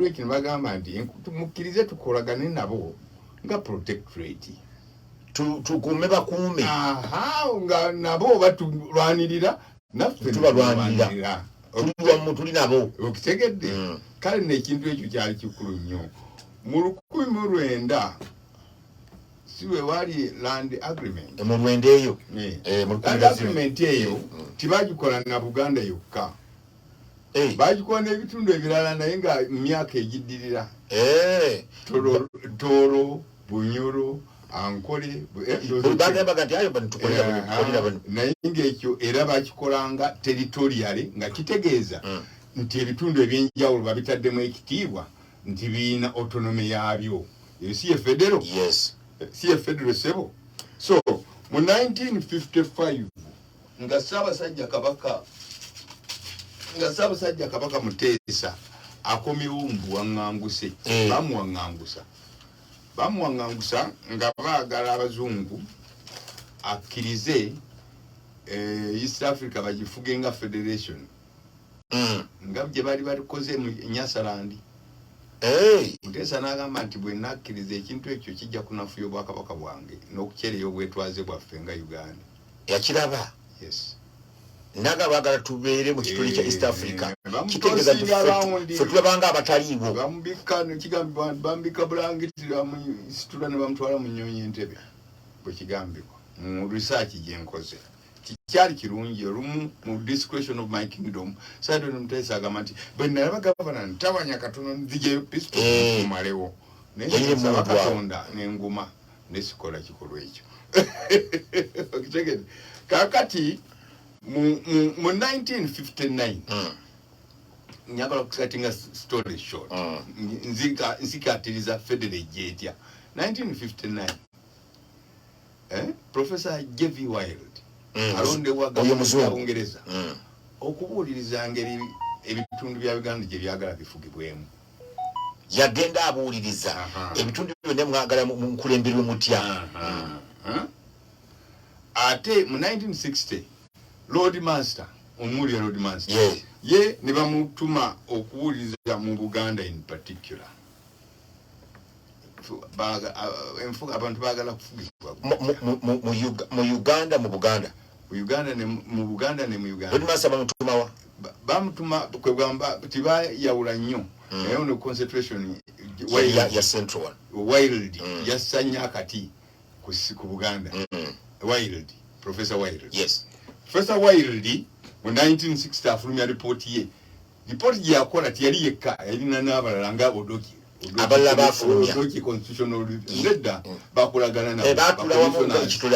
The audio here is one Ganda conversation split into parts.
kuleki bagamba nti tumukirize tukolagane nabo nga protectorate tukume bakume nga nabo batulwanirira naffe tubalwanirira tuli nabo okitegedde kale n'ekintu ekyo kyali kikulu nnyo mu 1900 siwe wali land agreement mu Rwanda eyo land agreement eyo tibagikola na Buganda yokka bagikola n'ebitundu ebirala naye nga myaka egiddirira Toro Bunyoro Ankole naye ng'ekyo era bakikolanga territorially nga kitegeeza nti ebitundu ebyenjawulo babitaddemu ekitiibwa nti biina autonomy yaabyo eyo si ye federo si ye federo sebo so mu 1955 nga Ssaabasajja Kabaka Muteesa akomyewo mbuwaŋŋanguse bamuwaŋŋangusa nga baagala abazungu akkirize East Africa bagifuge nga federation nga gye bali balikoze mu Nyasaland Muteesa n'agamba nti bwe nakkiriza ekintu ekyo kijja kunafuya obwakabaka bwange n'okukyerera obwetwaze bwaffe nga Uganda yakiraba naga bagala tubeere mu kituli kya East Africa kitegeeza nti ffe tulabanga abataliiwo bambika bulangiti bamusitula ne bamutwala mu nnyonyi Entebbe bwe kigambibwa mu research gye nkoze kikyali kirungi olumu mu discretion of my kingdom Saidon Muteesa agamba nti bwe nalaba gavana ntabanya katono nzijeyo pistol mumalewo naye nsaba Katonda n'enguma nesikola kikolwa ekyo okitegedde kakati mu 1959 nyagala kukatinga story short nzikatiriza federal jetya 1959 Professor J.V. Wild alondewa gavumenti ya Bungereza okubuuliriza ngeri ebitundu bya Uganda gye byagala bifugibwemu yagenda abuuliriza ebitundu byonna mwagala mu nkulemberwe mutya ate mu 1960 Lord Master omuli Lord Master ye ne bamutuma okubuuliriza mu Buganda in particular abantu baagala kufugibwa mu Uganda mu Buganda ne mu Uganda Lord Master bamutuma kwegamba tibayawula nnyo naye ono concentration ya central Wild yassanya akati ku Buganda Wild Professor Wild Professor Wild mu 1960 afulumya ripoti gye yakola tiyali yekka yalina n'abalala nga Odoki abalala bafulumya constitutional nedda bakulagana na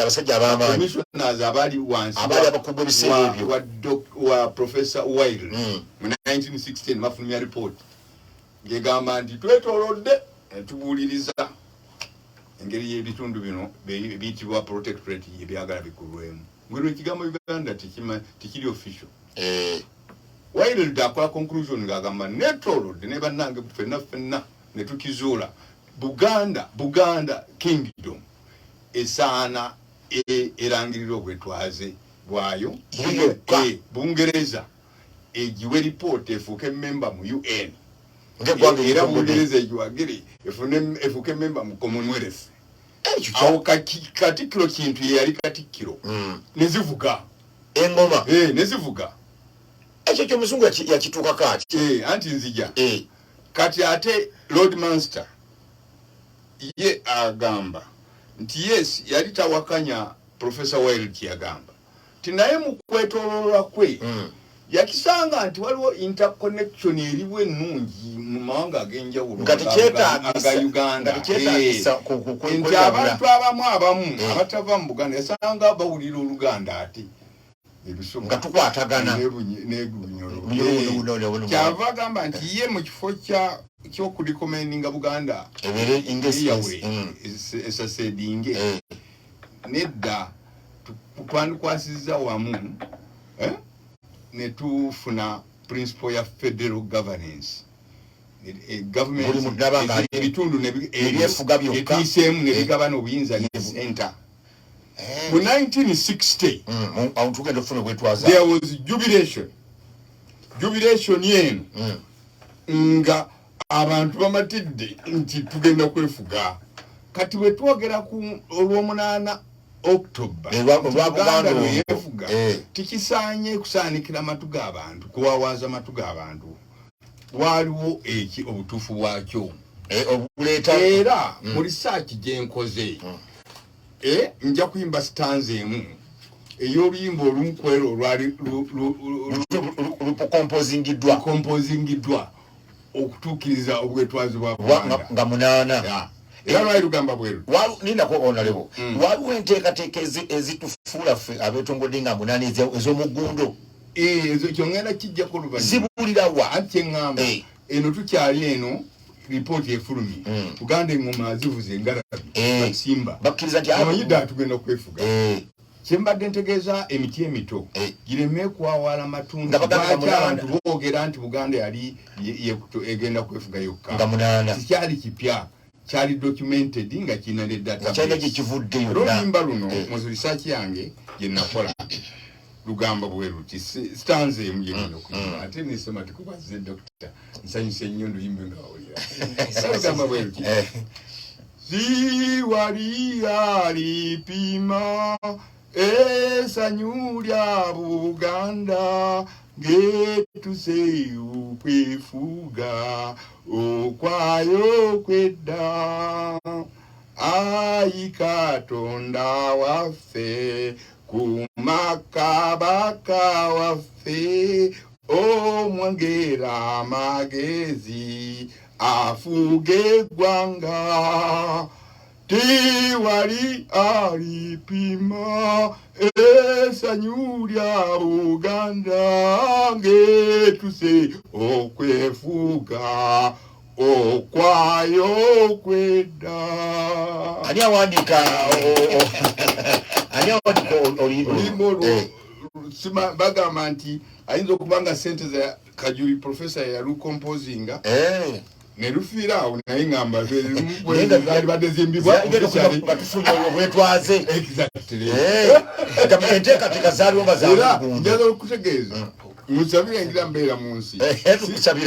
abasajja ab'amaanyi commissioners abali wansi abali abakubwa ebiseera ebyo wa Professor Wild mu 1916 bafulumya ripoti ng'egamba nti twetoolodde tubuuliriza engeri y'ebitundu bino biyitibwa protectorate ebyagala bikulwemu ngwino ekigambo Uganda tikiri official Wild akola conclusion ng'agamba netolodde ne bannange ffenna ne tukizuula Buganda kingdom esaana erangirira obwetwaze bwayo Bungereza egiwe report efuuke member mu UN era Bungereza egiwagire efuuke member mu Commonwealth awo Katikkiro kintu yali Katikkiro nezivuga engoma nezivuga ekyo ky'omuzungu yakituuka kati anti nzija kati ate Lord Master ye agamba nti yes yali tawakanya Professor Wild kyagamba ti naye mu kwetooloola kwe yakisanga nti waliwo interconnection eriwo ennungi mu mawanga ag'enjawulo aga Uganda nti abantu abamu abatava mu Buganda yasanga bawulira Oluganda ate nga tukwatagana kyava agamba nti ye mu kifo ky'okulikomendinga Buganda esasedinge nedda twandikwasizza wamu ne tufuna principle ya federal governance government ebitundu ebyefuga byokka ebiseemu ne bigabana obuyinza ne center mu 1960 there was jubilation yenu nga abantu bamatidde nti tugenda kwefuga kati bwe twogera ku olw'omunaana October Buganda lweyefuga tikisaanye kusaanikira matu g'abantu kuwawaaza matu g'abantu waliwo eki obutuufu bwakyo era mu research gye nkoze nja kuyimba stanza emu ey'oluyimba olumukwero olwali lukompozingiddwa okutuukiriza obwetwazi bwa Buganda nga munaana era lwali lugamba bweru ninako onalebo waliwo enteekateeka ezitufuula ffe abeetongodde nga munaana ez'omugundo ezo kyongenda kijjako luvannyuma zibuulirawa anti eŋŋamba eno tukyali eno ripooti efulumye Buganda eŋŋoma zivuze engalabi basimba bakkiriza nti amanyidde tugenda kwefuga kyembadde ntegeeza emiti emito gireme kwawala matunda lwaki abantu boogera nti Buganda yali egenda kwefuga yokka kikyali kipya kyali documented nga kirina ne database gyekivudde oluyimba luno mu research yange gye nakola lugamba bweru ti stanza emu yengenda okuyimba ate nesema tikubaze dokita nsanyuse nnyo nduyimbe nga wawulira lugamba bweru ti ziwali alipima essanyu lya Buganda ngetuse okwefuga okwayo kwedda ayi Katonda waffe kumakabaka waffe omwongera amagezi afuge eggwanga tiwali alipima essanyu lya Buganda ngetuse okwefuga okwayo kwedda. Ani awandiika oluyimba sima bagamba nti ayinza okuba nga sente za Kajuli profesa yalukompozinga ne lufiira awo naye ngamba zali badde zimbibwa batufunye obwetwaze enteekateeka zaaliwo nga njagala okutegeeza musabire engira mbeera mu nsi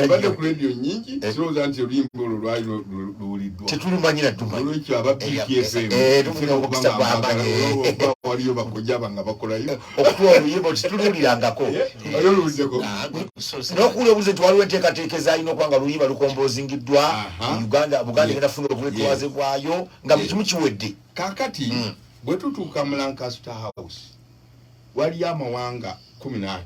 badde ku rediyo nyingi kirowooza nti oluyimba olwo lwali luwuliddwa tetulumanyira olwekyo aba PTFM waliyo bakojja banga bakolayo okutuwa oluyimba tituluwulirangako n'okuwulira obuze nti waliwo enteekateeka ezaalina okuba nga oluyimba lukombozingiddwa Buganda egenda funa obwetwaze bwayo nga buli kimu kiwedde kakati bwe tutuuka mu Lancaster House waliyo amawanga 15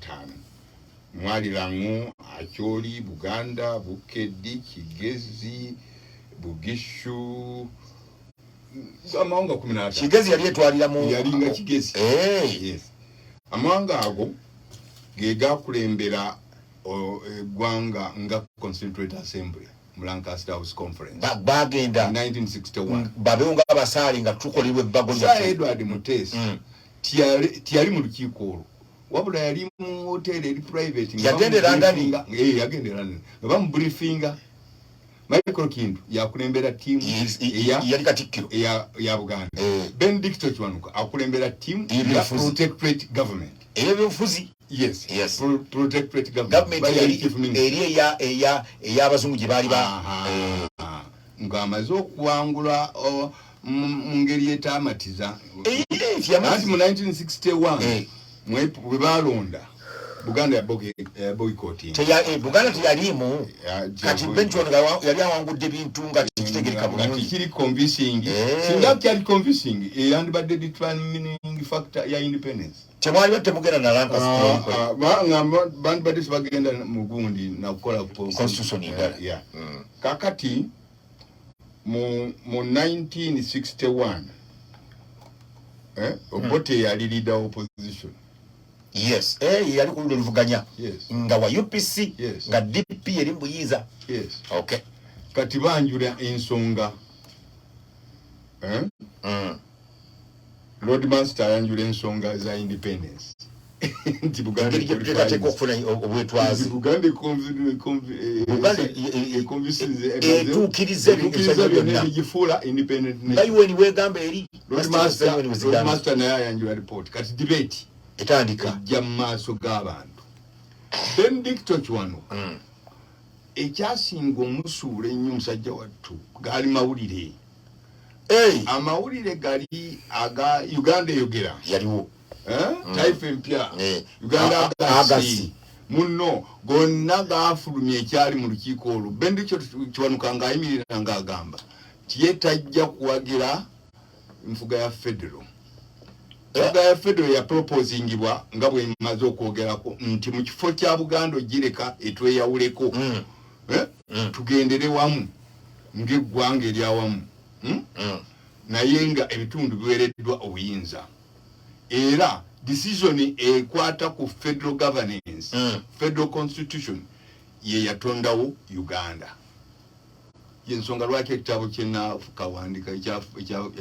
mwali Langu, Acholi, Buganda, Bukeddi, Kigezi, Bugishu, amawanga 15. Kigezi yali etwalira mu yalinga Kigezi. Yes. Amawanga ago ge gakulembera eggwanga nga Constituent Assembly mu Lancaster House Conference. Bagenda 1961. Babeunga abasaali nga tukolebwa ebbago lya Edward Mutesi. Tiyali mu lukiiko olwo. Wabula yali mu hotel eri private yagendera ndani yagendera ndani bamu briefinga Michael Kindu yakulembera team yali katikkiro ya Buganda Benedicto Chwanuka akulembera team ya protectorate government ebyobufuzi yes protectorate government eri ey'abazungu gye baali ng'amaze okuwangula mu ngeri etaamatiza anti mu 1961 bwe balonda Buganda ya boycotting Buganda teyalimu kati Benton yali awangudde bintu nga kitegereka bulungi kiri convincing singa kyali convincing yandibadde determining factor ya independence temwali batte mugenda na Lancaster bandibadde bagenda mu gundi na kukola constitution ya kakati mu 1961 Obote yali leader opposition. Yes, yali ku luvuganya. Yes. Nga wa UPC, yes. Nga DP yali mbuyiza. Yes. Okay. Kati banjula ensonga. Lord Master yanjula ensonga za independence. Nti Buganda tekateka okufuna obwetwazi. Buganda etuukirize byonna bigifuula independent nation. Bayiwe ni wegamba eri Lord Master naye yanjula report. Kati debate etandika ejja mu maaso g'abantu. Benedicto Chwanuka ekyasinga omusuula ennyo musajja wattu gaali mawulire. Amawulire gali aga Uganda eyogera yaliwo taifa empya Uganda agasi muno gonna gaafulumya ekyali mu lukiiko olwo. Bendi Kiwanuka ng'ayimirira ng'agamba tiyetajja kuwagira nfuga ya federal. Nfuga ya federal ya proposingibwa nga bwe maze okwogerako nti mu kifo kya Buganda ogireka etweyawuleko tugendere wamu ng'eggwanga eryawamu naye nga ebitundu biwereddwa obuyinza. Era decision ekwata ku federal governance federal constitution ye yatondawo Uganda. Yensonga lwaki ekitabo kyena kawandika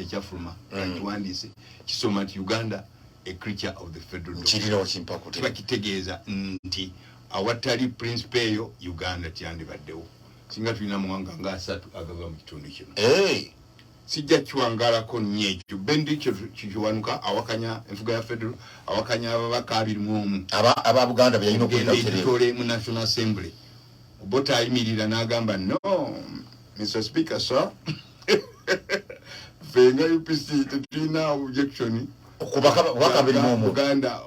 ekyafuluma kiwandiise kisoma nti Uganda a creature of the federal document. Bakitegeeza nti awatali principle eyo Uganda tyandibaddewo singa tulina muwanga nga 3 agava mu kitundu kino. Sijja kiwangalako nnyo ekyo. Bendi Kiwanuka awakanya enfuga ya federal awakanya ababaka 21 aba Buganda byalina okwenda mu National Assembly. Obota ayimirira n'agamba no Mr. Speaker sir venga UPC tetulina objection okubaka Buganda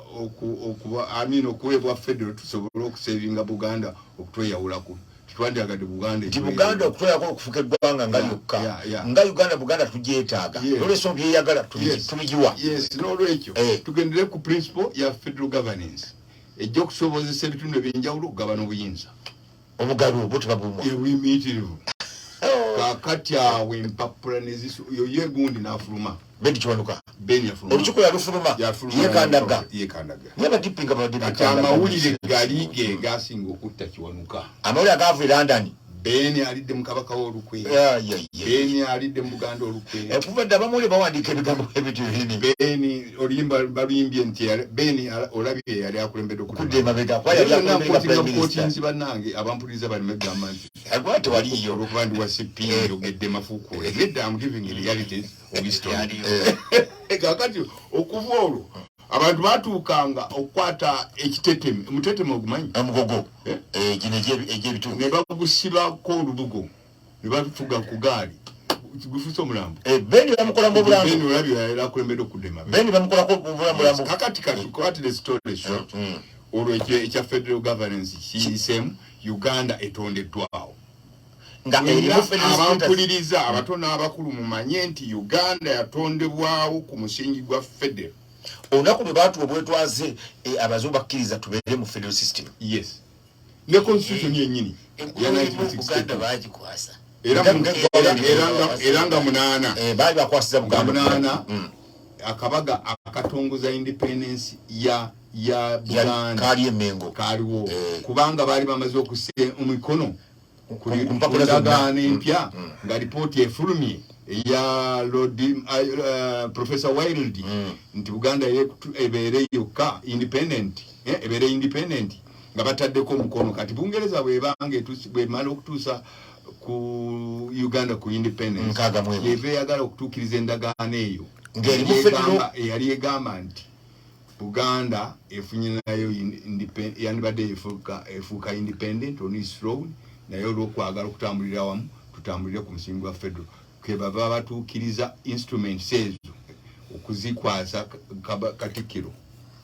okuweebwa federal tusobole okusevinga Buganda okutweyawulako. Twandyagadde Buganda nti Buganda okutweyako okufuka eggwanga nga lyokka nga Uganda tugyetaaga n'olwensonga byeyagala tubigiwa. N'olwekyo tugendere ku principle ya federal governance ejja okusobozesa ebitundu ebyenjawulo okugabana obuyinza. Obugalu obwo tebabumwa ebuyimirivu kakati awo empapula nezisu yoye gundi n'afuluma. Bendi Kiwanuka olukiiko yalufuluma yekandaga nyaba dipinga kati amawulire galige gasinga okutta Kiwanuka. Amawulire agava e London Beni alidde mu kabaka w'olukwe. Beni alidde mu Buganda olukwe. Kuva dda bamuli bawandiika ebigambo ebitini. Beni olimba babimbye nti Beni olabye yali akulembedde okudde mabega kwa yali akulembedde bannange abampuliriza bali megamba nti agwate waliyo olukubandi wa CP yogedde mafuuko. Egedde am giving realities of history. Kakati okuva olwo abantu batuukanga okwata ekiteteme muteteme ogumanyi amugogo gine ejebitundu ne bagusibako olubugo ne bafuga ku gaali gufuso omulambo Beni bamukola mu bulambo. Beni olabye era akulembedde okudema Beni bamukola ko mu bulambo. Kakati kwati the story short olwo ekya federal governance kisem Uganda etondeddwawo nga abampuliriza abatono abakulu mumanye nti Uganda yatondebwawo ku musingi gwa federal. Onaku bwe batu obwetwaze abazo bakkiriza tubeere mu federal system. Yes. Ne constitution yennyini ya 1960 bagikwasa. Eranga munana. Baali bakwasiza Buganda munana. Akabaga akatongoza independence ya Buganda. Kali emengo. Kaliwo. Kubanga bali bamaze okuse omikono. Kumpapula zonna empya nga ripoti efulumye ya Lord Professor Wild nti Buganda ebeere yokka independent ebeere independent nga bataddeko omukono kati Bungereza bwebange bwemala okutuusa ku Uganda ku independence yeve yagala okutuukiriza endagaano eyo yali egamba nti Buganda efunye nayo yandibadde efuuka independent on its own naye olw'okwagala okutambulira wamu tutambulire ku musingi gwa federal ke baba batuukiriza instruments ezo okuzikwasa Katikkiro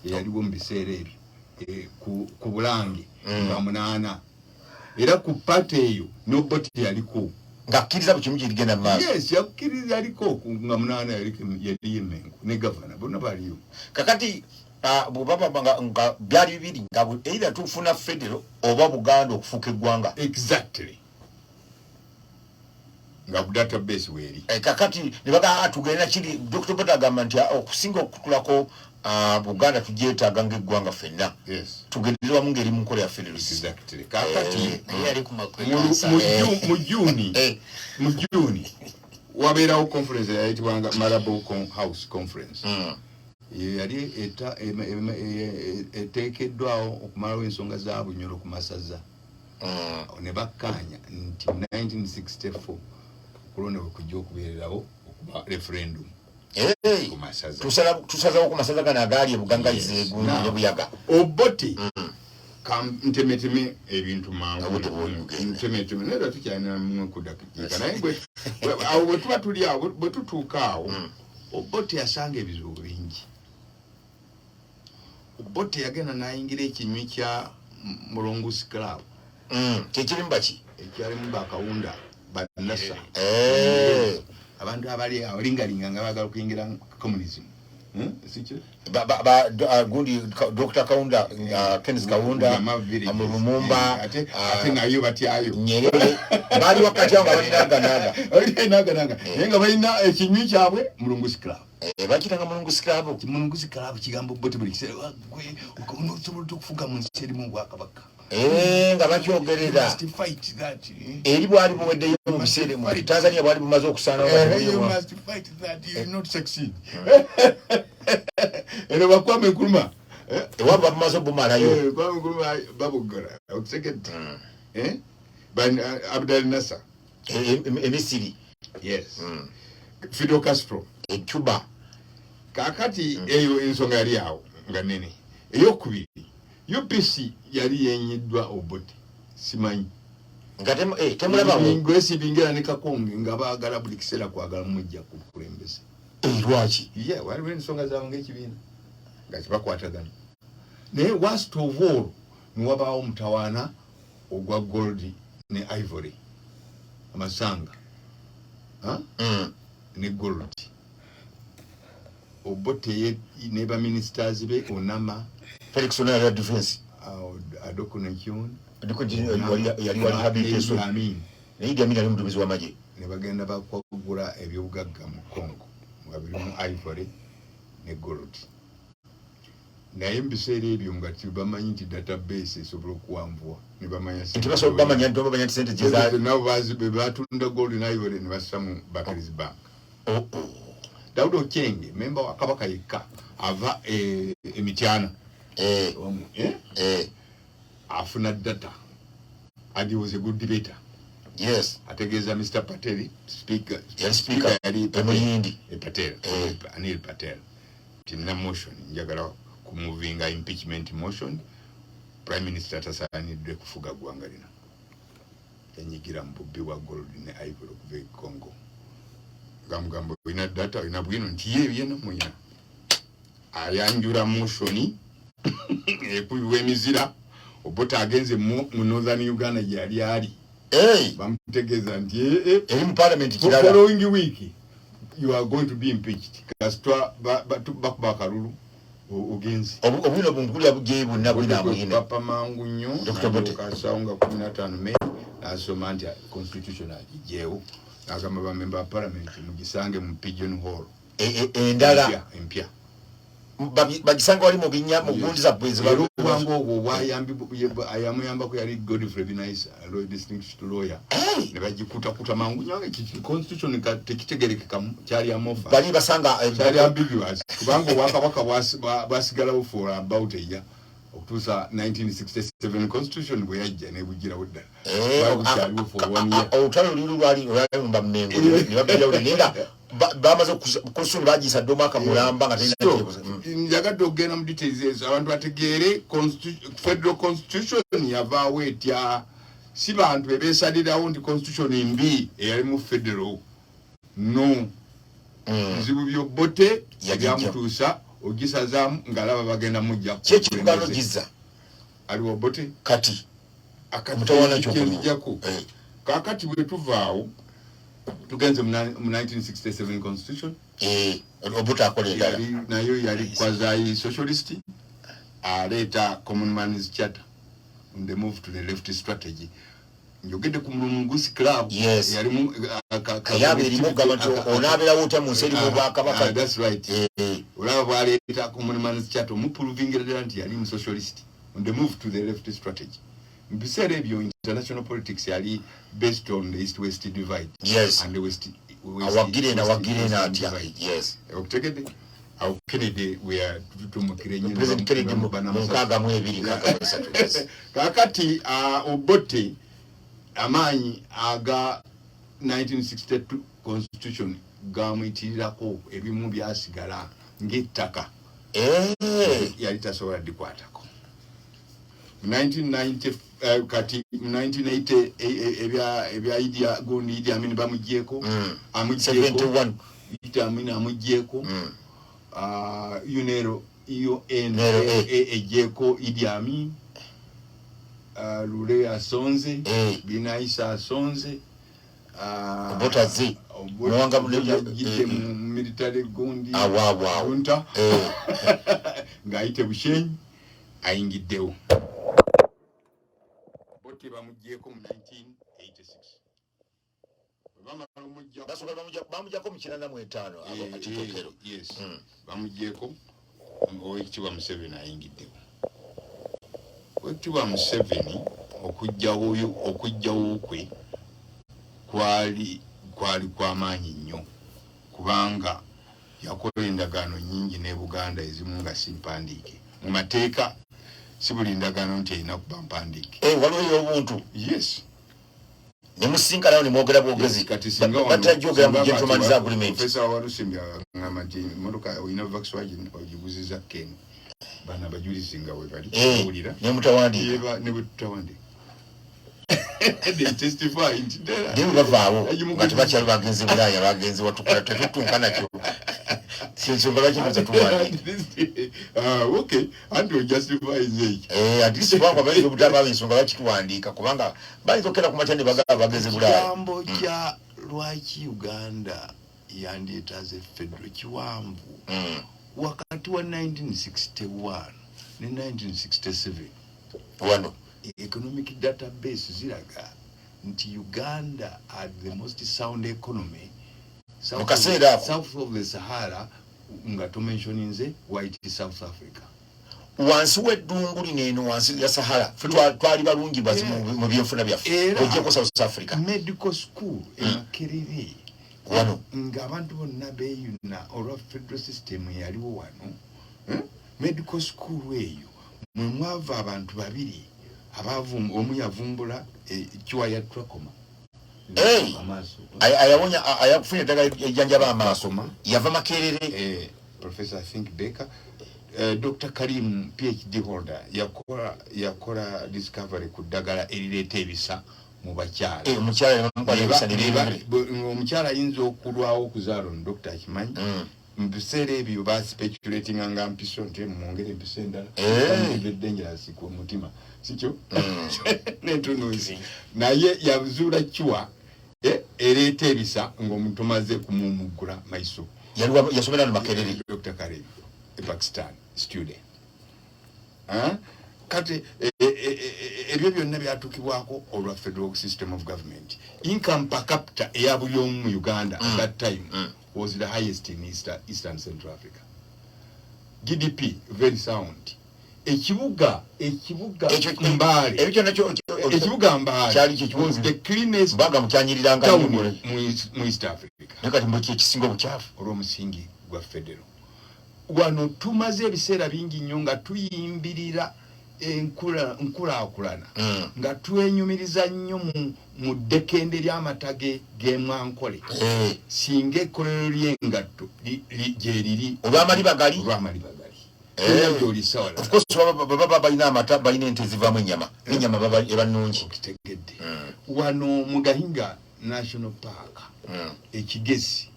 eyaliwo mu biseera ebyo ku Bulange nga munana era ku pate eyo nobody yaliko ngakkiriza bukimu kirigenda mu maaso. Yes, yakkiriza yaliko nga munana yali Yemengo ne gavana bonna baliyo. Kakati bubaba nga byali bibiri nga either tufuna federal oba Buganda okufuuka eggwanga. Exactly. Nga database weri. Kakati ne baga tugenda kiri Dr. Bota agamba nti okusinga okutulako Buganda tugyetaaga ng'eggwanga ffenna. Yes. Tugenderera mu ngeri mu nkola ya federal. Exactly. Kakati yali ku makwekasa. mu Juni wabeerawo conference yayitibwanga Malabo House Conference. Yali eteekeddwawo okumalawo ensonga za Bunyoro ku masaza. Ne bakkaanya nti 1964 okulonda bwe kujja okubeererawo okuba referendum. Ku masaza. Tusazawo ku masaza gano agaali ebugangalize egundu ne buyaga. Obote ntemeteme ebintu mangu ntemeteme nera tukyalina mwe kudakika naye awo bwe tuba tuli awo bwe tutuuka awo Obote yasanga ebizibu bingi. Obote yagenda n'ayingira ekinywi kya Mulungusi Club. Kyekiri mbaki? Ekyali mu bakawunda banasa. Abantu abali abalingalinga nga bagala kuyingira communism. Sicho? Gundi Dr. Kaunda, Kenneth Kaunda, Lumumba, ate nayo batyayo. Nyerere. Bali wakati anga balinaga. Naga. Yenga balina ekinywi kyabwe Mulungusi Club. Bakitanga Mulungusi Club. Mulungusi Club kigambo Obote buli kiseera gwe ukonosobola okufuga mu nseri mu Bwakabaka. Nga bakyogerera. Fight that. Eri bwali buweddeyo mu biseera mu Tanzania bwali bumaze okusaana. You must fight that. You will not succeed. Eno Kwame Nkrumah. Ewaba bumaze obumalayo. Kwame Nkrumah babugora. Second. Abdel Nasser. Emisiri. Yes. Fidel Castro. Cuba. Kakati eyo ensonga yali awo nga nene. Eyokubiri. UPC yali yenyiddwa Obote. Simanyi. Ngatemu temulaba mu Ingresi bingira ne Kakonge nga baagala buli kiseera kwagala mujja ku kulembeze. Lwaki? Waliwo ensonga zaabwe ng'ekibiina. Nga kibakwatagana. Naye worst of all niwabaawo omutawaana ogwa gold ne ivory. Amasanga. Ne gold. Obote ne ba ministers be Onama Felix Onama defense. Adoko Nkyun. Adoko yali wali habilitation. Idi Amin ali mudubizi wa maji. Ne bagenda bakwagula ebyobugagga mu Congo. Nga birimu ivory ne gold. Naye mbiseera ebyo nga tibamanyi nti database esobola okuwanvuwa. Ne bamanya nti basobola bamanya nti bamanya nti sente gye nabo batunda gold ne ivory ne bassa mu Barclays Bank. Daudi Okyenge, member wa Kabaka yekka ava Emityana. Afuna data. And he was a good debater. Yes. Ategeeza Mr. Patel, speaker. Yes, speaker. Patel. Anil Patel. Tina motion. Njagala kumuvinga impeachment motion. Prime Minister tasaanidde kufuga ggwanga lino. Yanyigira mbubbi wa gold ne ivory okuva Congo. Gamgambo ina data ina bwino nti yena muya. Ayanjura motion ekubiwe emizira. Obote agenze mu Northern Uganda yali ali. Bamutegeeza nti in parliament kirala. Following week you are going to be impeached. Kasitwa bakuba kalulu ogenzi. Obwino bunkulya bujeebu nabwina bwina. Papa mangu nnyo. Dr. Bote kasaunga 15 May nasoma nti constitutional jeewo. Agamba ba member parliament mugisange mu Pigeon Hall. Endala empya. Bagisanga wali mu binya mu gundi za bwezi balu wango ogwo wayambi ayamuyamba ko yali Godfrey Binais lawyer distinguished lawyer. Ne bagikuta mangu nyange constitution ka tekitegerekeka kyali amofa. Bali basanga kyali ambiguous. Kubango wakabaka basigala for about a year. Okutusa 1967 constitution bwe yajja ne bugira wudda. Bakyali for 1 year. Otalo lilu lwali mba mmengo. Ne babija ulinda bamaze kusulu bagisa domaka mulamba nga tena njagadde okugenda mu details abantu bategeere federal constitution yavaawo etya si bantu bebeesalirawo nti constitution embi eyali mu federal no bizibu by'Obote yabyamutuusa ogisazaamu ng'alaba bagenda mujja kyekigalo giza aliwo Obote kati mutawana kyokujjako kakati bwe tuvaawo tugenze mu 1967 constitution Obote akolera nayo yali quasi socialist aleta common man's charter on the move to the left strategy njogedde ku Mulungusi Club yali mu kayabe limu gabantu onabera wote mu nseri mu Bwakabaka. That's right. Olaba bwaleta common man's charter mu proving nti yali mu socialist on the move to the left strategy. Biseera ebyo international politics yali based on the east-west divide. Yes. And the west. Awagire na atia. Yes. Okutegedde awo Kennedy we are tumukire nnyo. President Kennedy mukaga mu ebiri kakati. Kakati Obote amaanyi aga 1962 constitution gamuyitirirako ebimu byasigala ng'ettaka. Yali tasobola dikwatako. 1990 kati 1980 ebya Idi Amin bamugyeko amugyeko 71 Idi Amin amugyeko UNERO ejeko Idi Amin Lule asonze Binaisa asonze Botazi Mwanga mulejje mu military gundi junta ngaite bushenyi ayingiddewo bote bamugyeko mu 1986 bamujjako mu 95 atikokero yes bamugyeko Oweekitiibwa Museveni ayingiddewo Oweekitiibwa Museveni okujjawo kwe kwali kw'amaanyi nnyo kubanga yakola endagaano nnyingi ne Buganda ezimu nga si mpandiike mu mateeka si buli ndagaano nti erina kuba mpandiike waliwo y'obuntu yes ne musinkana nayo ne mwogera bwogezi kati singa batajjogera mu gentleman's agreement Professor Walusimbi ngamba nti motoka oyina Volkswagen ogiguziza Ken bana bajulizi nga we bali kuwulira ne mutawandiika ne butawandika they testify nti ndimu bavaawo nga tebakyali bagenzi Bulaaya bagenzi watukola tetutunkana kyo sinsonga lwaki tuza tuwandiika okay anti justify nzeki at least bwako bayinza obutaba ensonga lwaki tuwandiika kubanga bayinza okera ku makya ne bagaba bagenzi Bulaaya kigambo kya lwaki Uganda yandyetaze federal kiwanvu wakati wa 1961 ne 1967 wano economic database ziraga nti Uganda had the most sound economy south of the Sahara nga tumentioninze white South Africa wansi w'eddungu lino eno wansi ya Sahara twali balungi mu byenfuna byaffe ojjeko South Africa medical school Makerere wano ng'abantu bonna beeyuna olwa federal system yaliwo wano medical school eyo mwe mwava abantu babiri omu yavumbula ekiwa ya trachoma ayakufunye eddagala ejjanjaba amaaso yava Makerere Professor I think Baker Dr. Karim PhD holder yakola discovery ku ddagala erireeta ebisa mu bakyala omukyala ayinza okulwawo okuzaala Dr. Akimanyi mu biseera ebyo baspeculatinga nga mpiso nti mwongere empiso endala dangerous ku mutima sikyo netunuzi naye yazuula kiwa ereeta ebisa ng'omuntu maze kumumugula maiso yasomera no Makerere Dr. Karim a Pakistan student kati ebyo byonna byatukibwako olwa federal system of government income per capita eya buli omu mu Uganda at that time was the highest in Eastern Central Africa. GDP very sound. Ekibuga Mbale was the cleanest town mu East Africa. Nakati mboki ekisinga obukyafu olw'omusingi gwa federal. Wano tumaze ebiseera bingi nnyo nga tuyimbirira enkulaakulana nga twenyumiriza nnyo mu ddekende ly'amatage g'Emwankole singa ekkolero ly'engatto gye liri olw'amaliba gali gy'olisawala of course baba balina amata balina ente zivaamu ennyama baba eba nnungi okitegedde wano mu Gahinga National Park ekigezi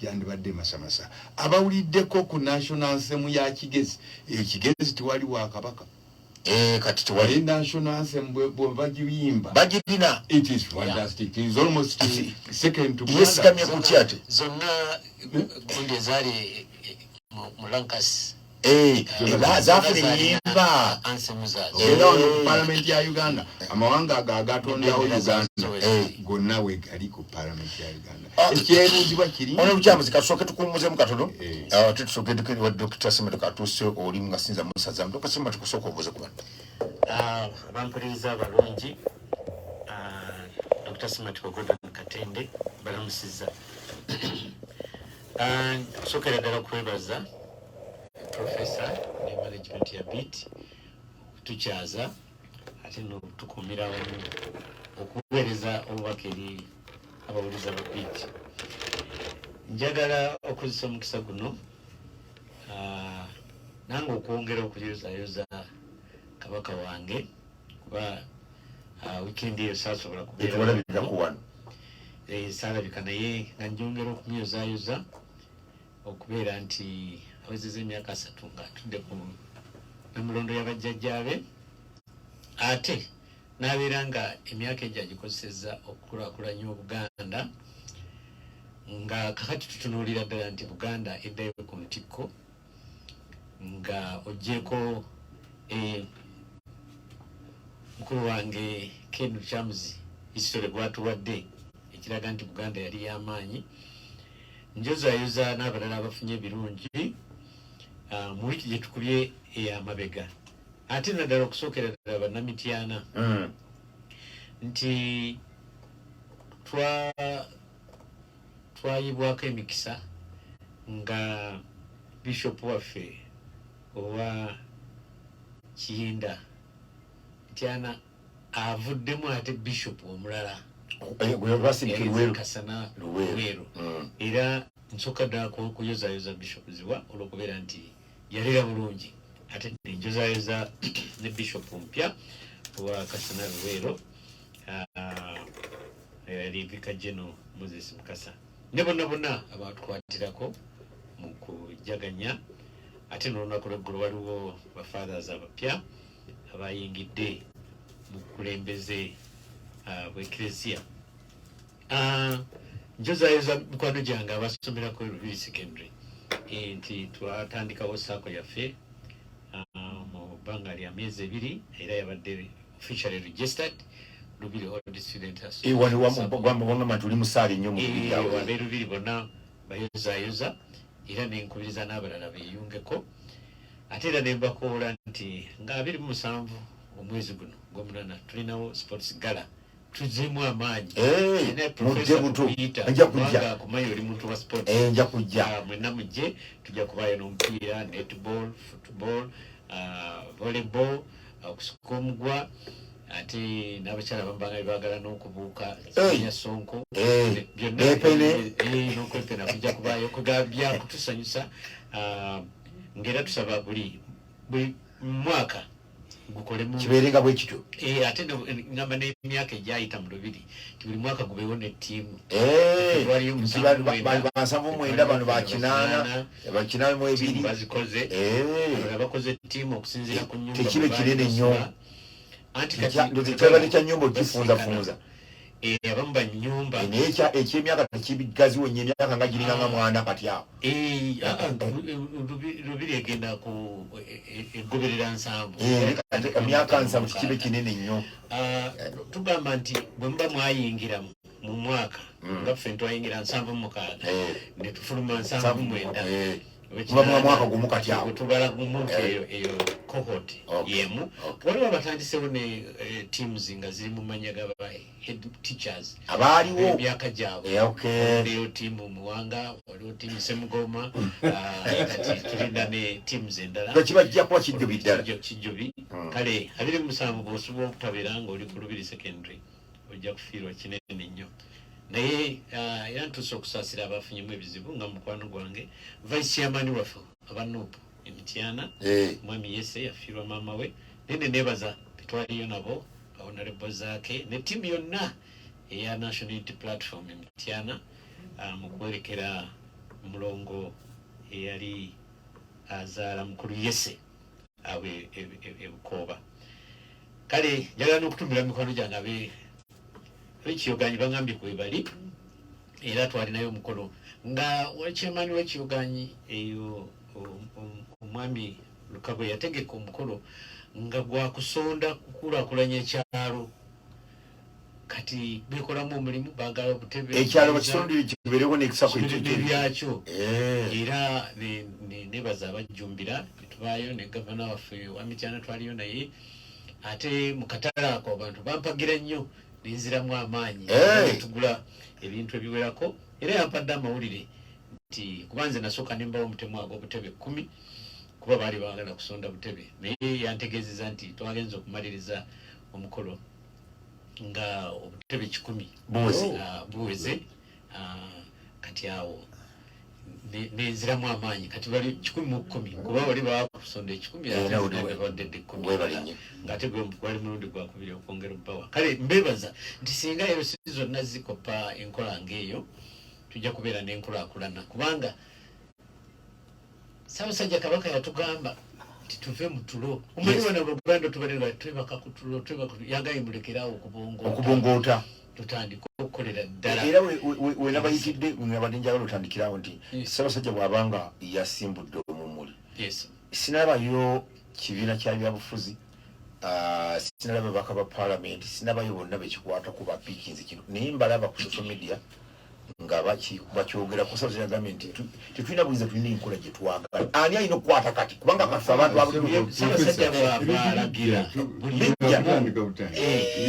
yandibadde masamasa abawuliddeko ku national anthem ya Kigezi ekigezi tewali wa kabaka kati tewali national anthem bw'abagiyimba bagirina it is fantastic it is almost second to yes kamye kutyate zonna gundi ezali mu Lankas zaafuna enyimba era wano parliament ya Uganda amawanga agatondawo Uganda gonna we gali ku parliament ya Uganda ekyebuuzibwa kiri ono bukyamuzi kasooke tukuumuzeemu katono ate tusooke wa Dr. Semedo katuuse oli nga sinza musaza Dr. Semedo tukusooka obuuze ku bantu bampuliriza abalungi Dr. Semedo Gordon Katende balamusizza sookera ddala kwebaza Professor ne management ya BIT tukyaza ate no tukumira okuweereza obubaka eri abawuliza ba BIT njagala okuzisa omukisa guno nange okwongera okuyozayoza kabaka wange kuba weekend eyo saasobola kubeera kuwano saalabika naye nga njongera okumyozayoza okubeera nti awezeza emyaka 3 nga atudde ku namulondo y'abajjajjaabe ate n'abeera nga emyaka egyo agikozesezza okukulaakulanya Obuganda nga kakati tutunuulira ddala nti Buganda eddayo ku ntikko nga oggyeko mukulu wange Ken Chamuzi history gwatuwadde ekiraga nti Buganda yali y'amaanyi njozayoza n'abalala abafunye ebirungi mu wiiki gye tukubye ey'amabega ate naddala okusookera ddala bannamityana nti twayibwako emikisa nga bishop waffe owa Kiyinda Mityana avuddemu ate bishop omulala Kasana Luweero era nsooka ddala kuyozayoza bishop ziwa olw'okubeera nti yalera bulungi ate nenjozayoza ne bishop mpya owa Kasana Luweero Livika General Moses Mukasa ne bonna abatukwatirako mu kujaganya ate n'olunaku lw'eggulu waliwo bafathers abapya abayingidde mu kulembeze bw'eklesiya njozayoza mikwano gyange abasomerako Lubiri secondary nti twatandikawo saako yaffe mu bbanga lya myezi 2 era yabadde officially registered Lubiri Old Student Association tuli musaali nnyo mu Lubiri bonna bayozayoza era nenkubiriza n'abalala beeyungeko ate era nembakoola nti nga 27 omwezi guno gw'omunana tulinawo sports gala tuzeemu amaanyi nja kumayo oli muntu wa sport nja kujja mwenna mujje tujja kubayo n'omupiira netball football volleyball okusuka omugwa ate n'abakyala bambanga bibagala n'okubuuka ya sonko n'okwepena kujja kubayo byakutusanyusa ng'era tusaba buli mwaka gukolemu kibeerenga bwe kityo ate ngamba n'emyaka egyayita mu Lubiri ti buli mwaka gubeewo ne ttiimu bansavu 9 bano bakinaana bakinamu 2 bazikoze abakoze ttiimu okusinziira ku nyumba tekibe kinene nnyo anti kati kya nyumba okifunzafunza abamu banyumba naye ekyemyaka tekigaziwo nnyo emyaka nga giringa nga mwana kati awo Lubiri egenda ku egoberera 7 emyaka 7 tekibe kinene nnyo tugamba nti bwe muba mwayingira mu mwaka nga ffe twayingira 7-6 ne tufuluma 7-9 mwaka gumu kati awo tubala gumuntu eyo cohort yemu waliwo abatandisewo ne teams nga ziri mu manya gaba head teachers abaaliwo emyaka gyabwe waliwo tiimu Muwanga waliwo tiimu Semugoma kati tulinda ne teams endala kibajja kuba kijjubi ddala kijjubi kale 27 bw'osobola okutabeera ng'oli ku Lubiri secondary ojja kufiirwa kinene nnyo naye era ntuuse okusaasira abafunyemu ebizibu nga mukwano gwange vice chairman waffe abanuupu Emityana mwami Yese yafiirwa maama we nene nebaza betwaliyo nabo honorable Zaake ne ttiimu yonna eya National Unity Platform Emityana mu kwerekera mulongo eyali azaala mukulu Yese awe ebukooba kale njagala n'okutumira mikwano gyange ekiyoganyi bangambye kwe bali era twalinayo omukolo nga wakyemani w'ekiyoganyi eyo omwami Lukabwe yategeka omukolo nga gwakusonda kukulaakulanya ekyalo kati bekolamu omulimu baagala obutebe ekyalo bakisondere kibeerewo n'ekisako byakyo era nebaza abajjumbira netubaayo ne gavana waffe wa Mityana twaliyo naye ate mu katale ako abantu bampagira nnyo ninziramu amaanyi tugula ebintu ebiwerako era yampadde amawulire nti kubanze nasooka nembawo omutemu ag'obutebe 10 kuba baali baagala kusonda butebe naye yantegeezeza nti twagenza okumaliriza omukolo nga obutebe 10 buweze kati awo nenziramu amaanyi kati bali 10 kuba bali bakusonda 10 ngate gwe wali mulundi gwakubiri okwongera obbawa kale mbebaza nti singa ero si zonna zikopa enkola ng'eyo tujja kubeera n'enkulaakulana kubanga Ssaabasajja Kabaka yatugamba nti tuve mu tulo omanyi wana Buganda tubalira twebaka ku tulo yagaye mulekerawo okubongoota tutandika okukolera ddala era wenabayitidde nabadde njagala otandikirawo nti Ssaabasajja bw'abanga yasimbudde omumuli sinabayo kibiina kya byabufuzi sinalaba babaka ba paalamenti sinabayo bonna bekikwata ku bapiikinzi kino naye mbalaba ku social media nga bakyogera ku Ssaabasajja agambye nti tetulina buliza tulina enkola gye twagala ani alina okukwata kati kubanga kafe abantu Ssaabasajja bw'alagira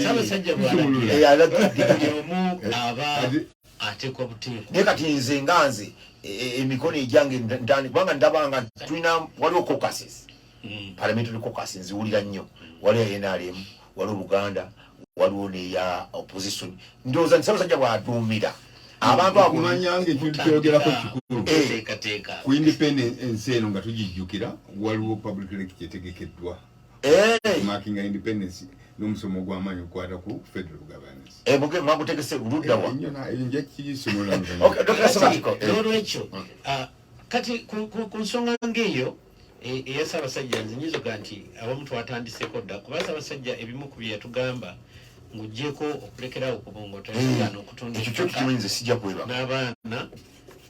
Ssaabasajja bw'alagira omu aba ateekwa buteeko naye kati nze nga nze emikono egyange ntandi kubanga ndabanga tulina waliwo caucuses parliamentary caucus nziwulira nnyo waliwo NRM waliwo Buganda waliwo neya opposition ndowooza nti Ssaabasajja bw'aduumira abantu akumanyanga ekintu kyogerako kikulu teekateeka ku independence eno nga tugijjukira waliwo public lecture etegekeddwa marking independence n'omusomo gw'amaanyi okukwata ku federal governance muge mwagutegese luddawa nja kisomola n'olwekyo kati ku nsonga ng'eyo eya Ssaabasajja nze nyizoga nti abamu twatandiseko dda kuba Ssaabasajja ebimu ku bye yatugamba ng'oggyeko okulekeraawo okubongoota okutunda n'abaana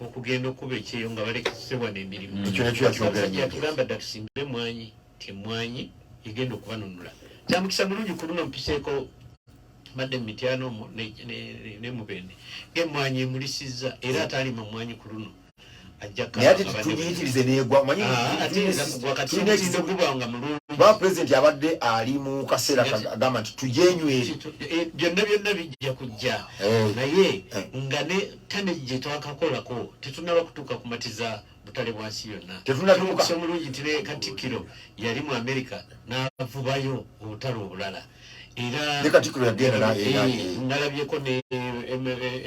okugenda okuba ekyeyo nga balekesebwa n'emirimu Ssaabasajja yatugamba dda tusimbe emwanyi ti emwanyi egenda okubanunula kyamukisa mulungi ku luno mpiseeko madde Mityano ne Mubende ng'emwanyi emulisizza era ataalima mwanyi ku luno naye ate tugiyitirize neegwa manyi ba president abadde ali mu kaseera agamba nti tujenywere byonna bijja kujja naye nga ne tane gye twakakolako tetunaba kutuuka kumatiza butale bwansi yonna tetunatuuka omulungi nti ne Katikkiro yali mu America n'avubayo obutale obulala era ne Katikkiro yagenda nalabyeko ne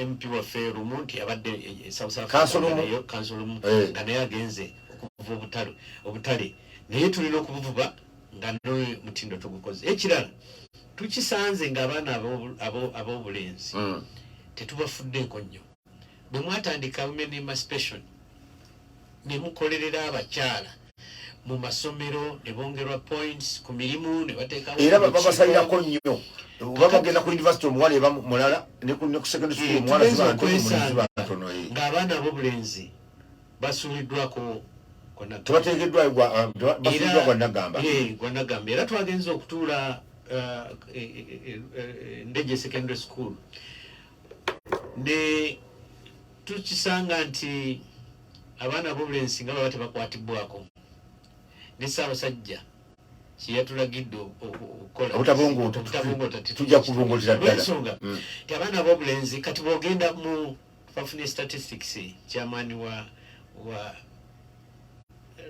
MP waffe lumu nti abadde kansolomu nga naye agenze okuvuba obutale naye tulina okubuvuba nga noye mutindo tugukoze ekirala tukisanze ng'abaana ab'obulenzi tetubafuddeeko nnyo bwe mwatandika women emancipation ne mukolerera abakyala mu masomero ne bongerwa points ku mirimu ne bateekawo era babasalirako nnyo oba bagenda ku university omuwala eba mulala ne ku secondary school omuwala ziba ntono ng'abaana ab'obulenzi basuuliddwako tebateekeddwayo gwanagamba era twagenza okutuula Ndejje secondary school ne tukisanga nti abaana ab'obulenzi nga baba tebakwatibwako ne Ssaabasajja kyeyatulagidde okukola obutabongoota tujja kubongootera ddala ti abaana ab'obulenzi kati bwogenda mu bafune statistics chairman wa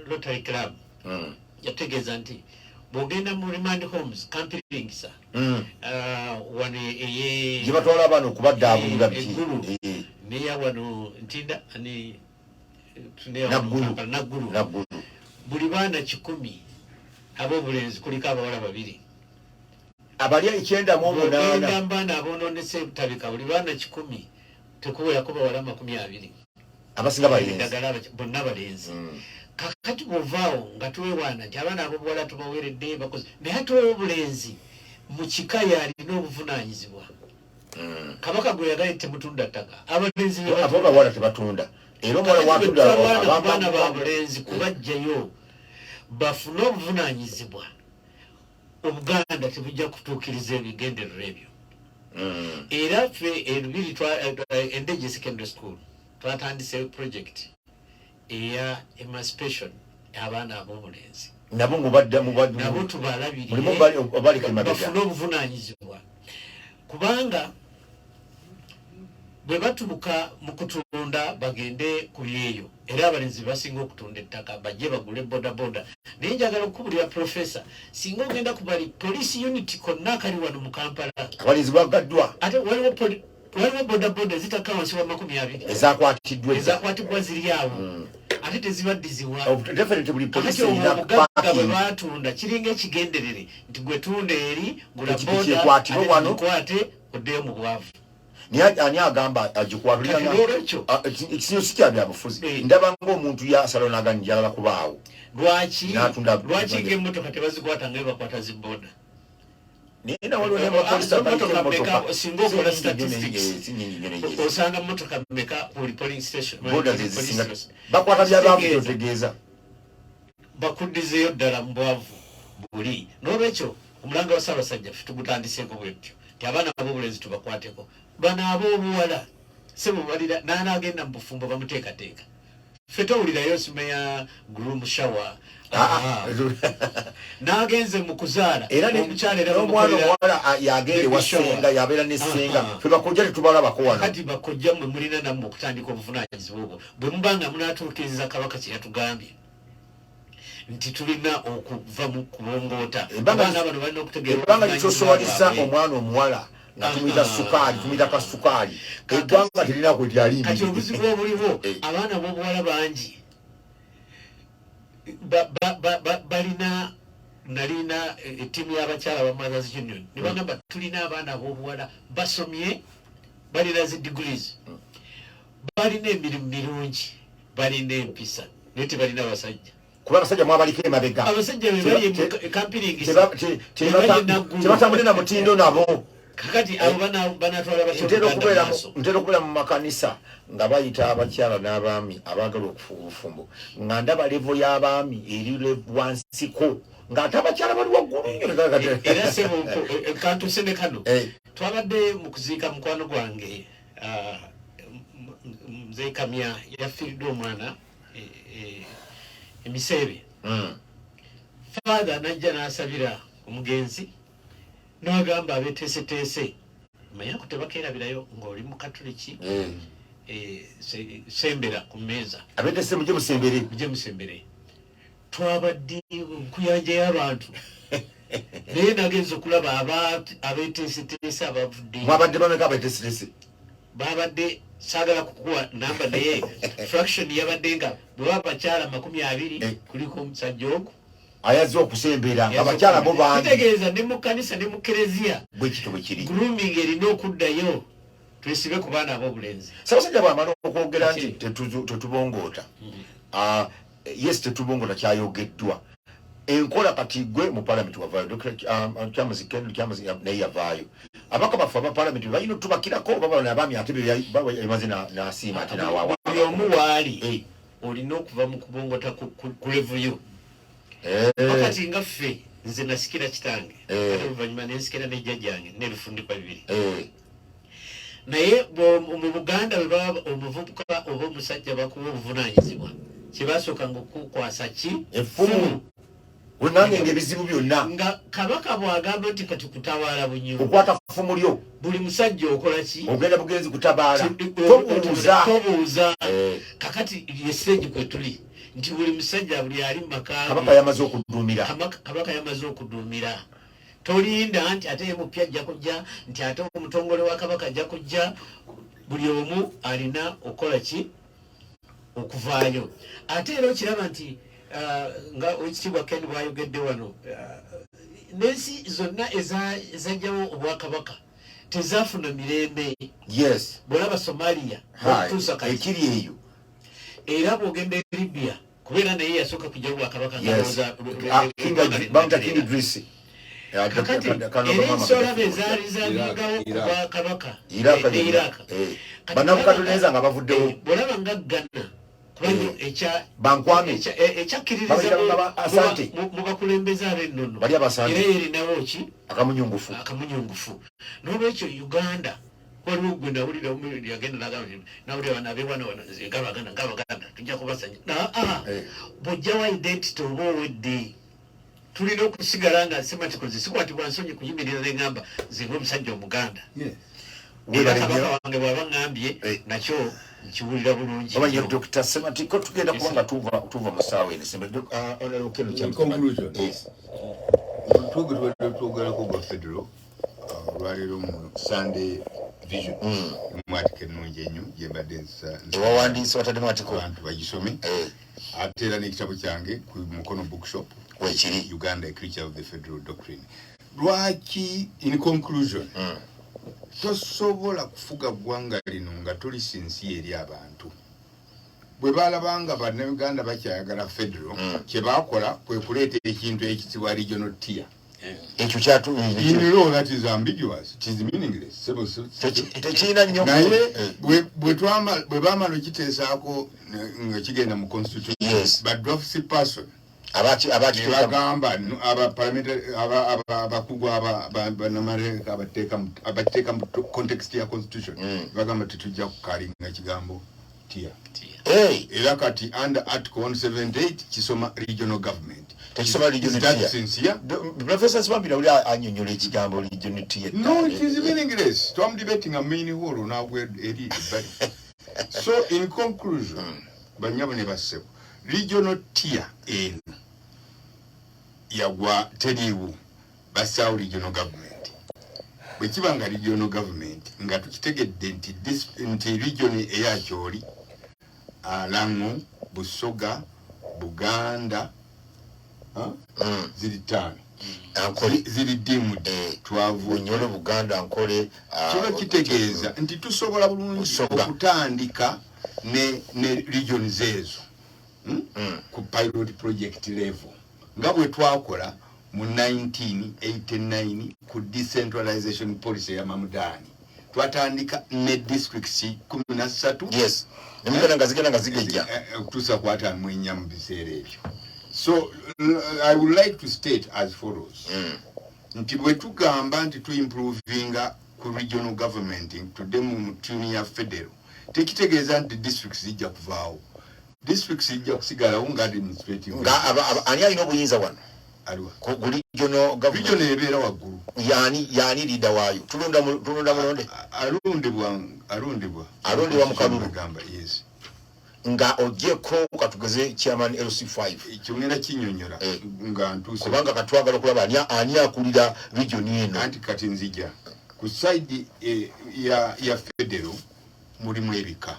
Rotary Club yategeeza nti bwogenda mu remand homes campings wano gye batwala abaana okubaddaabulula neya wano ntinda naggulu buli baana 10 ab'obulenzi kuliko abawala 2 abali 98 mbaana aboononese butabika buli baana 10 tekuwerako bawala 20 abasinga bonna balenzi kakati bwovaawo nga tuwewaana nti abaana abobuwala tubaweeredde bakozi naye ate ow'obulenzi mu kika yalina obuvunaanyizibwa Kabaka gwe yagaye temutunda ttaka abalenzi abawala tebatunda era omuwala watunda abaana babulenzi kubajjayo bafune obuvunaanyizibwa Obuganda tebujja kutuukiriza ebigendererwa ebyo era ffe Ndejje secondary school twatandise project eya emancipation abaana ab'obulenzi nabo tubalabirire bafune obuvunaanyizibwa kubanga bwe batubuka mu kutunda bagende ku byeyo era abalenzi basinga okutunda ettaka bajje bagule bodaboda naye njagala okukubulira profesa singa ogenda ku bali police unit konna akali wano mu Kampala abalenzi bagaddwa ate waliwo waliwo bodaboda zitaka wansi wa 20 ezakwatiddwa ziri awo ate tezibaddiziwa definitely buli police omugagga bwe batunda kiringa ekigenderere nti gwe tunda eri ngula boda ate oddeyo mu bwavu ani agamba agikwatuliranga ekisinyo si kya byabufuzi ndaba ng'omuntu yasaloonaga njagala kubaawo lwaki ng'emmotoka tebazikwata nga bakwata ziboda nina waliwo n'amapolisi singa okola statistics osanga mmotoka mmeka buli polling station bakwata byabaavu otegeeza bakuddizeeyo ddala mu bwavu buli n'olwekyo omulanga wa Ssaabasajja ffe tugutandiseeko bwetyo ti abaana ab'obulenzi tubakwateko bano ab'obuwala sebo balira n'anaagenda mu bufumbo bamuteekateeka ffe towulirayo simeya groom shower nagenze mu kuzaala omukyala era omwana omuwala yagenda ewasenga yabeera n'essenga ffe bakojja tetubalabako wano kati bakojja mwe mulina nammwe okutandika obuvunaanyizibwa obwo bwe mubanga munaatuukiriza kabaka kye yatugambye nti tulina okuva mu kubongoota abaana bano balina okutegeera ebanga kitosowaliza omwana omuwala nga tumuyita sukaali tumuyita kasukaali eggwanga terina kwe lyali kati obuzibu obuliwo abaana b'obuwala bangi nalina ettiimu y'abakyala ba Mothers Union ne bagamba tulina abaana ab'obuwala basomye balina zi degrees balina emirimu mirungi balina empisa naye tebalina abasajja kuba abasajja mwabaliko emabega abasajja bebali kampiringisa tebatambule na mutindo nabo kakati abo banatwala ntera okubeera mu makanisa nga bayita abakyala n'abaami abaagala okufuula obufumbo nga ndaba levo y'abaami eri wansiko ng'ate abakyala bali waggulu era sebo kantuse ne kano twabadde mu kuziika mukwano gwange Mzee Kamya yafiiridde omwana emiseebe father najja n'asabira omugenzi n'agamba abeeteeseteese manya ku tebakeerabirayo ng'oli mu katuliki sembera ku mmeeza abeeteese mujje musembere twabadde nkuyanja y'abantu naye nagenza okulaba abeeteeseteese abavudde mwabadde bameka abeeteeseteese babadde saagala kukuwa namba naye fraction yabadde nga bwe baba bakyala 20 kuliko omusajja ogwo ayaze okusembera abakyala bo bangi kitegeeza ne mu kanisa ne mu kereziya bwekito bwe kiri grooming erina okuddayo twesibe ku baana ab'obulenzi Ssaabasajja bw'amala okwogera nti tetubongoota yes tetubongoota kyayogeddwa enkola kati gwe mu palamenti wavaayo naye yavaayo abaka baffe aba palamenti balina otubakirako babana abaami ate bemaze n'asiima ate n'awaawa buli omu waali olina okuva mu kubongota ku levuyo wakati nga ffe nze nasikira kitange ate oluvannyuma nensikira nejjajjange n'ebifundikwa 2 naye mu Buganda bwe baba omuvubuka oba omusajja bakuwa obuvunaanyizibwa kyebasookanga okukwasa ki effumu wenange ng'ebizibu byonna nga kabaka bw'agamba nti kati kutabaala bunyo okwata ffumu lyo buli musajja okola ki ogenda bugenzi kutabaala tobuuza kakati yeseegi kwe tuli nti buli musajja buli ali mu maka kabaka yamaze okuduumira kabaka yamaze okuduumira tolinda nti ate mupya ajja kujja nti ate omutongole wa kabaka ajja kujja buli omu alina okukola ki okuvaayo ate era okiraba nti nga ekitiibwa Ken bwayogedde wano n'ensi zonna ezajjawo obwakabaka tezaafuna mirembe yes bwolaba Somalia okutuusa kati ekiri eyo era bw'ogenda e Libya kubeera naye yasooka kujjawo obwakabaka King Idris kakati era ensolabe ezaali zalingawo ku bwakabaka Iraq bannabukadoneza nga bavuddewo bwolaba nga Ghana kubanga bankwame ekyakkiririza mu bakulembeze ab'ennono bali abasante era yerinawo ki akamunyungufu n'olwekyo Uganda waliwo gwe nawulira yagenda nagamba nawulira bana ab'ewana ngabaganda tujja kubasanya bw'ojja wa identity oba owedde tulina okusigala nga sematikoze sikwatibwa nsonyi kuyimirira neŋŋamba nze ng'omusajja omuganda era kabaka wange bw'aba ŋŋambye nakyo nkiwulira bulungi oba ye Dr. Sematiko tugenda kuba nga tuva mu ssaawa eno twogerako gwa federal olwaleero mu Sunday Vision mwatike ennungi ennyo gye mbadde ewawandiise wataddemu atiko abantu bagisome ate era n'ekitabo kyange ku Mukono bookshop wekiri Uganda, a Creature of the Federal Doctrine. Lwaki, in conclusion, tosobola kufuga ggwanga lino nga tuli sinsi eri abantu. Bwe balabanga bannayuganda bakyayagala federal, kye baakola kwe kuleeta ekintu ekitibwa regional tier. Ekyo kyatu In law that is ambiguous, it is meaningless. tekirina nnyo naye bwe baamala okiteesaako nga kigenda mu constitution, but draft person abagamba abakugu abateeka mu context ya constitution bagamba tetujja kukalinga kigambo tier. Era kati under article 178 kisoma regional government. Tekisoma regional tier. Professor Swambira uli anyonyola ekigambo regional tier. No, it is meaningless. So I'm debating a mini hole now where it is. So in conclusion, banyabo ne basebo. Regional tier in yagwa teriwo basawo regional government. Bwe kibanga regional government nga tukitegedde nti region eya Kyoli, Lango, Busoga, Buganda, ziri ttaano. Ziri deemed twavu Nyolo Buganda Ankole kiba kitegeeza nti tusobola bulungi okutandika ne regions ezo ku pilot project level nga bwe twakola mu 1989 ku decentralization policy ya Mamudani. Twatandika ne districts 13. Yes. Nemugana ngazigenda ngazigejja. Tusa kwata mwenya mu biseera ebyo. So I would like to state as follows. Nti bwe tugamba nti tu improvinga ku regional government tudde mu tuni ya federal. Tekitegeeza nti districts zijja kuvaawo. Districts zijja kusigalawo nga administrative. Nga ani alina obuyinza wano? Aliwa. Ku regional government. Regional ebeera waggulu. Yani leader waayo. Tulonda mulonde. Alondebwa mu kalulu. Yes. Nga ogyeko katugeze chairman LC5 ekyongera kinyonyola nga ntuse kubanga katwagala kulaba ani akulira region eno anti kati nzija ku side ya federal mulimu ebika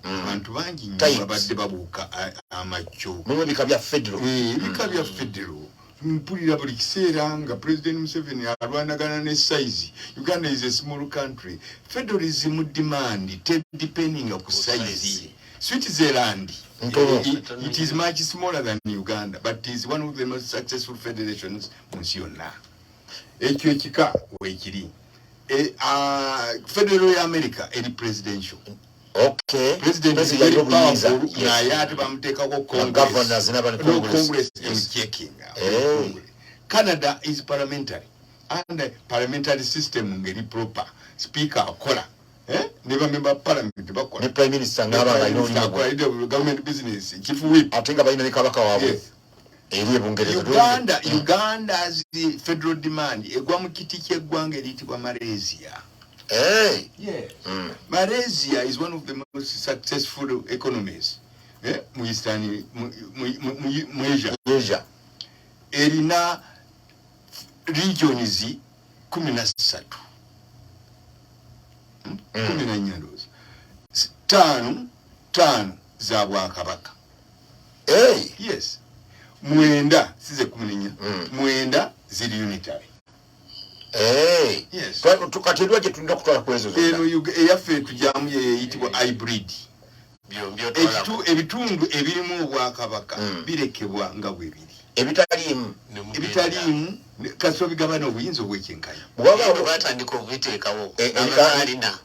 abantu bangi nnyo babadde babuuka amacyo mu bika bya federal ebika bya federal mpulira buli kiseera nga President Museveni alwanagana ne size. Uganda is a small country. Federalism demand depending on size. Switzerland, it is much smaller than Uganda, but it is one of the most successful federations monsiona. Ekyo ekika wekiri. Federal America eri presidential. Okay. President is very powerful. Na yati bamteka ko governors no Congress is checking. Canada is parliamentary. And the parliamentary system ngeri proper. Speaker akola. Never member parliament bakola. The prime minister ngaba ino government business. Chief whip. Atenga bayina ne kabaka wawe. Uganda's federal demand egwa mu kiti ky'eggwanga eriyitibwa Malaysia. Yeah. Malaysia is one of the most successful economies. Mu Eastern Asia. Erina regions 13. 14 za Bwakabaka. Yes. Mwenda size 14. Mwenda ziri unitary. Yes. Tukatedwa je tunda kutwala kwezo zo. Eyaffe tujamu yeyitibwa hybrid. Ebitundu ebirimu Bwakabaka birekebwa nga bwebiri. Ebitalimu kaso bigabana obuyinza obw'ekyenkanya. Bwaba batandika obiteekawo.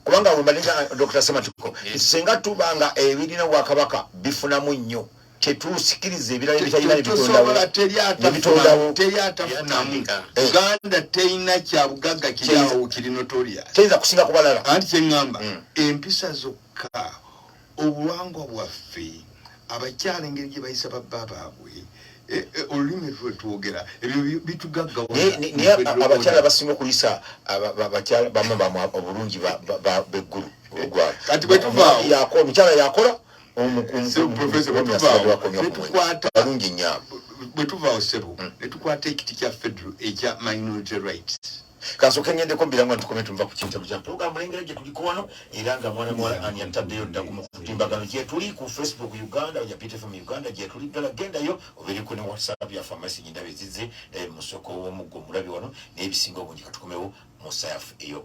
Kubanga bwembalisa Dr. Sematuko. Singa tubanga ebirina Bwakabaka bifunamu nnyo. Tetusikirize ebirala ebitalina ebitondawo. Teyatafunamu. Uganda teyina kya bugagga kiryawo kiri notorious. Teyinza kusinga kubalala. Anti kyeŋŋamba empisa zokka obuwangwa bwaffe abakyala engeri gye bayisa babba baabwe olulimi twogera ebyo bitugaggawo. Naye abakyala basinga okuyisa abakyala bamu obulungi beggulu. Kati bwe tuvaawo omukyala yakola bwe tuvaawo ssebo ne tukwata ekiti kya federal ekya minority rights. Kasoke ngende ko mbiranga tukome tumva ku kintu kya program lengere je tuliko wano era nga mwana ani yataddeyo dda ku mutimbagano je tuli ku Facebook Uganda ya PTFM Uganda je tuli dala genda yo obiri ku ne WhatsApp ya pharmacy nyinda bezize musoko wo muggo mulabi wano n'ebisinga obungi katukomewo musayafu eyo